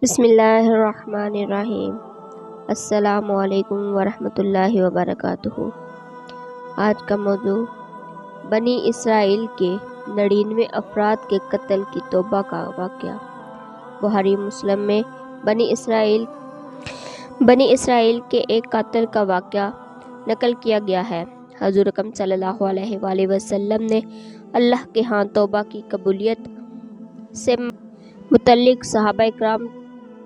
بسم اللہ الرحمن الرحیم۔ السلام علیکم ورحمۃ اللہ وبرکاتہ۔ آج کا موضوع بنی اسرائیل کے 99 افراد کے قتل کی توبہ کا واقعہ۔ بخاری مسلم میں بنی اسرائیل کے ایک قاتل کا واقعہ نقل کیا گیا ہے۔ حضور اکرم صلی اللہ علیہ وآلہ وسلم نے اللہ کے ہاں توبہ کی قبولیت سے متعلق صحابہ کرام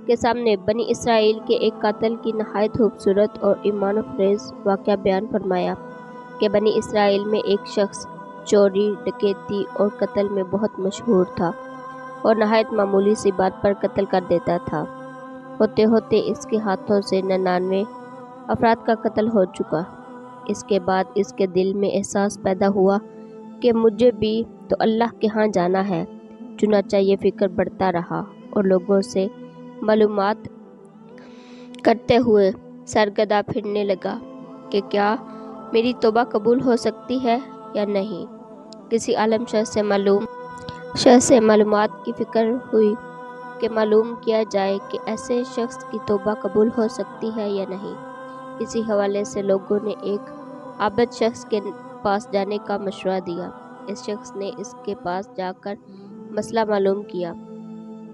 کے سامنے بنی اسرائیل کے ایک قاتل کی نہایت خوبصورت اور ایمان افروز واقعہ بیان فرمایا کہ بنی اسرائیل میں ایک شخص چوری، ڈکیتی اور قتل میں بہت مشہور تھا اور نہایت معمولی سی بات پر قتل کر دیتا تھا۔ ہوتے ہوتے اس کے ہاتھوں سے 99 افراد کا قتل ہو چکا۔ اس کے بعد اس کے دل میں احساس پیدا ہوا کہ مجھے بھی تو اللہ کے ہاں جانا ہے۔ چنانچہ یہ فکر بڑھتا رہا اور لوگوں سے معلومات کرتے ہوئے سرگرداں پھرنے لگا کہ کیا میری توبہ قبول ہو سکتی ہے یا نہیں۔ کسی عالم شخص سے معلومات کی فکر ہوئی کہ معلوم کیا جائے کہ ایسے شخص کی توبہ قبول ہو سکتی ہے یا نہیں۔ اسی حوالے سے لوگوں نے ایک عابد شخص کے پاس جانے کا مشورہ دیا۔ اس شخص نے اس کے پاس جا کر مسئلہ معلوم کیا،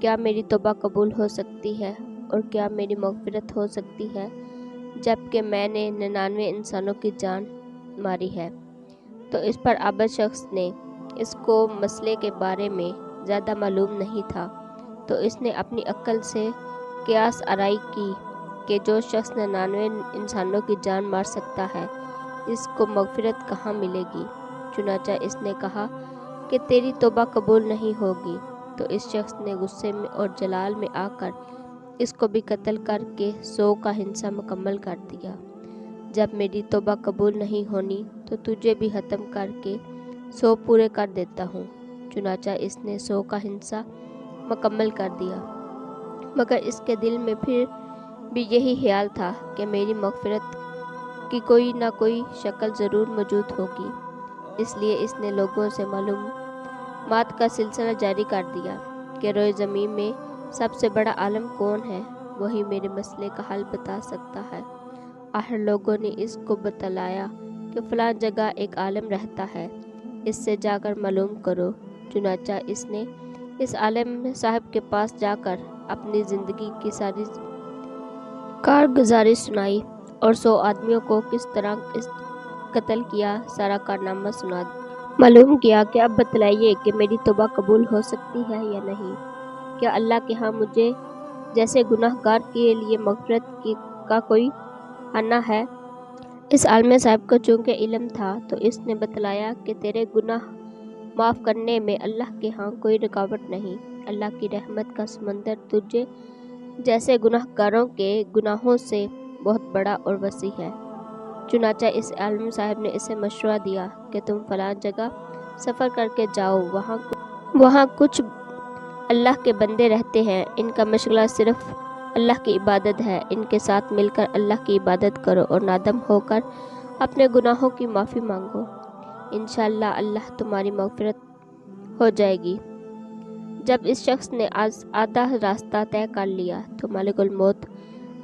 کیا میری توبہ قبول ہو سکتی ہے اور کیا میری مغفرت ہو سکتی ہے جبکہ میں نے 99 انسانوں کی جان ماری ہے؟ تو اس پر عابد شخص نے، اس کو مسئلے کے بارے میں زیادہ معلوم نہیں تھا، تو اس نے اپنی عقل سے قیاس آرائی کی کہ جو شخص 99 انسانوں کی جان مار سکتا ہے، اس کو مغفرت کہاں ملے گی؟ چنانچہ اس نے کہا کہ تیری توبہ قبول نہیں ہوگی۔ تو اس شخص نے غصے میں اور جلال میں آ کر اس کو بھی قتل کر کے 100 کا ہنسا مکمل کر دیا۔ جب میری توبہ قبول نہیں ہونی تو تجھے بھی ختم کر کے 100 پورے کر دیتا ہوں۔ چنانچہ اس نے 100 کا ہنسا مکمل کر دیا، مگر اس کے دل میں پھر بھی یہی خیال تھا کہ میری مغفرت کی کوئی نہ کوئی شکل ضرور موجود ہوگی۔ اس لیے اس نے لوگوں سے معلومات کا سلسلہ جاری کر دیا کہ روئے زمین میں سب سے بڑا عالم کون ہے، وہی میرے مسئلے کا حل بتا سکتا ہے۔ آخر لوگوں نے اس کو بتلایا کہ فلاں جگہ ایک عالم رہتا ہے، اس سے جا کر معلوم کرو۔ چنانچہ اس نے اس عالم صاحب کے پاس جا کر اپنی زندگی کی ساری کارگزاری سنائی اور 100 آدمیوں کو کس طرح قتل کیا سارا کارنامہ سنا دیا۔ معلوم کیا کہ اب بتلائیے کہ میری توبہ قبول ہو سکتی ہے یا نہیں۔ کیا اللہ کے ہاں مجھے جیسے گناہ گار کے لیے مغفرت کا کوئی خانہ ہے؟ اس عالم صاحب کو چونکہ علم تھا تو اس نے بتلایا کہ تیرے گناہ معاف کرنے میں اللہ کے ہاں کوئی رکاوٹ نہیں۔ اللہ کی رحمت کا سمندر تجھے جیسے گناہ گاروں کے گناہوں سے بہت بڑا اور وسیع ہے۔ چنانچہ اس عالم صاحب نے اسے مشورہ دیا کہ تم فلاں جگہ سفر کر کے جاؤ، وہاں کچھ اللہ کے بندے رہتے ہیں، ان کا مشغلہ صرف اللہ کی عبادت ہے، ان کے ساتھ مل کر اللہ کی عبادت کرو اور نادم ہو کر اپنے گناہوں کی معافی مانگو، انشاءاللہ اللہ تمہاری مغفرت ہو جائے گی۔ جب اس شخص نے آدھا راستہ طے کر لیا تو ملک الموت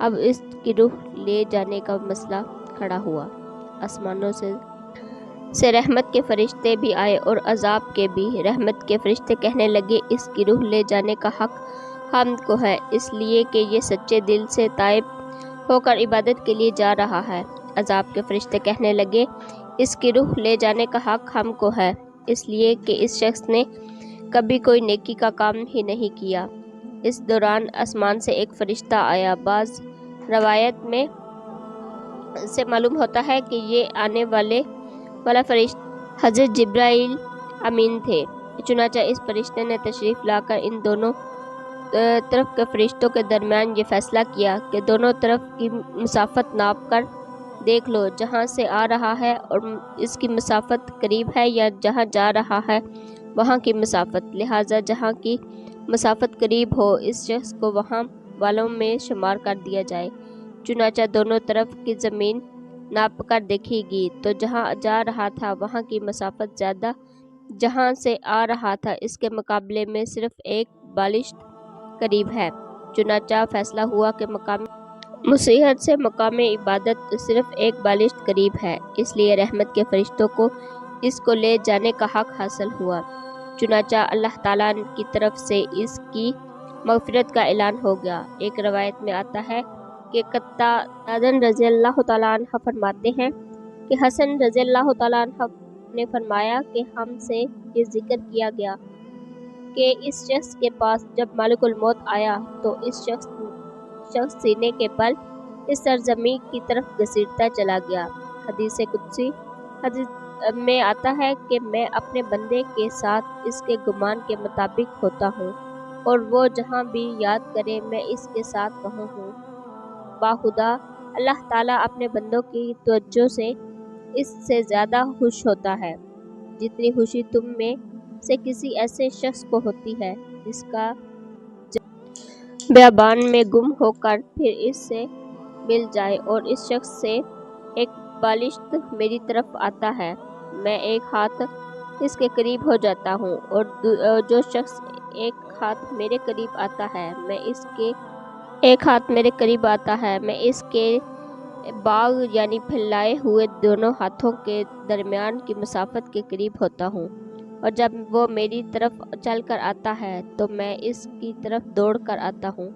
اب اس کی روح لے جانے کا مسئلہ کھڑا ہوا۔ آسمانوں سے رحمت کے فرشتے بھی آئے اور عذاب کے بھی۔ رحمت کے فرشتے کہنے لگے، اس کی روح لے جانے کا حق ہم کو ہے، اس لیے کہ یہ سچے دل سے تائب ہو کر عبادت کے لیے جا رہا ہے۔ عذاب کے فرشتے کہنے لگے، اس کی روح لے جانے کا حق ہم کو ہے، اس لیے کہ اس شخص نے کبھی کوئی نیکی کا کام ہی نہیں کیا۔ اس دوران آسمان سے ایک فرشتہ آیا۔ بعض روایت میں سے معلوم ہوتا ہے کہ یہ آنے والا فرشتہ حضرت جبرائیل امین تھے۔ چنانچہ اس فرشتے نے تشریف لا کر ان دونوں طرف کے فرشتوں کے درمیان یہ فیصلہ کیا کہ دونوں طرف کی مسافت ناپ کر دیکھ لو، جہاں سے آ رہا ہے اور اس کی مسافت قریب ہے یا جہاں جا رہا ہے وہاں کی مسافت، لہٰذا جہاں کی مسافت قریب ہو اس شخص کو وہاں والوں میں شمار کر دیا جائے۔ چنانچہ دونوں طرف کی زمین ناپ کر دیکھی گئی تو جہاں جا رہا تھا وہاں کی مسافت زیادہ جہاں سے آ رہا تھا اس کے مقابلے میں صرف ایک بالشت قریب ہے۔ چنانچہ فیصلہ ہوا کہ مقام مسیحت سے مقام عبادت صرف ایک بالشت قریب ہے، اس لیے رحمت کے فرشتوں کو اس کو لے جانے کا حق حاصل ہوا۔ چنانچہ اللہ تعالیٰ کی طرف سے اس کی مغفرت کا اعلان ہو گیا۔ ایک روایت میں آتا ہے کہ قتادہ رضی اللہ تعالیٰ عنہ فرماتے ہیں کہ حسن رضی اللہ تعالیٰ عنہ نے فرمایا کہ ہم سے یہ ذکر کیا گیا کہ اس شخص کے پاس جب ملک الموت آیا تو اس شخص سینے کے بل اس سرزمین کی طرف گھسیٹتا چلا گیا۔ حدیث قدسی میں آتا ہے کہ میں اپنے بندے کے ساتھ اس کے گمان کے مطابق ہوتا ہوں اور وہ جہاں بھی یاد کرے میں اس کے ساتھ وہاں ہوں۔ باخدا اللہ تعالیٰ اپنے بندوں کی توجہ سے اس سے زیادہ خوش ہوتا ہے جتنی خوشی تم میں سے کسی ایسے شخص کو ہوتی ہے جس کا بیابان میں گم ہو کر پھر اس سے مل جائے اور اس شخص سے ایک بالشت میری طرف آتا ہے، میں ایک ہاتھ اس کے قریب ہو جاتا ہوں اور جو شخص ایک ہاتھ میرے قریب آتا ہے میں اس کے باغ یعنی پھیلائے ہوئے دونوں ہاتھوں کے درمیان کی مسافت کے قریب ہوتا ہوں، اور جب وہ میری طرف چل کر آتا ہے تو میں اس کی طرف دوڑ کر آتا ہوں۔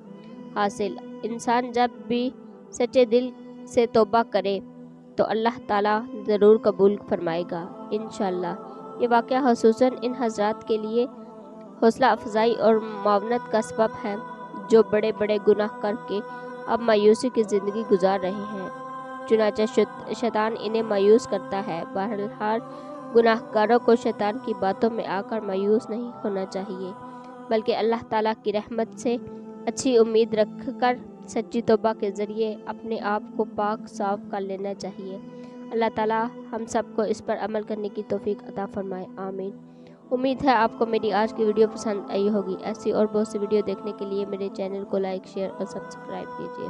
حاصل، انسان جب بھی سچے دل سے توبہ کرے تو اللہ تعالیٰ ضرور قبول فرمائے گا انشاءاللہ۔ یہ واقعہ خصوصاً ان حضرات کے لیے حوصلہ افزائی اور معاونت کا سبب ہے جو بڑے بڑے گناہ کر کے اب مایوسی کی زندگی گزار رہے ہیں، چنانچہ شیطان انہیں مایوس کرتا ہے۔ بہرحال گناہ گاروں کو شیطان کی باتوں میں آ کر مایوس نہیں ہونا چاہیے، بلکہ اللہ تعالیٰ کی رحمت سے اچھی امید رکھ کر سچی توبہ کے ذریعے اپنے آپ کو پاک صاف کر لینا چاہیے۔ اللہ تعالیٰ ہم سب کو اس پر عمل کرنے کی توفیق عطا فرمائے، آمین۔ امید ہے آپ کو میری آج کی ویڈیو پسند آئی ہوگی۔ ایسی اور بہت سی ویڈیو دیکھنے کے لیے میرے چینل کو لائک، شیئر اور سبسکرائب کیجیے۔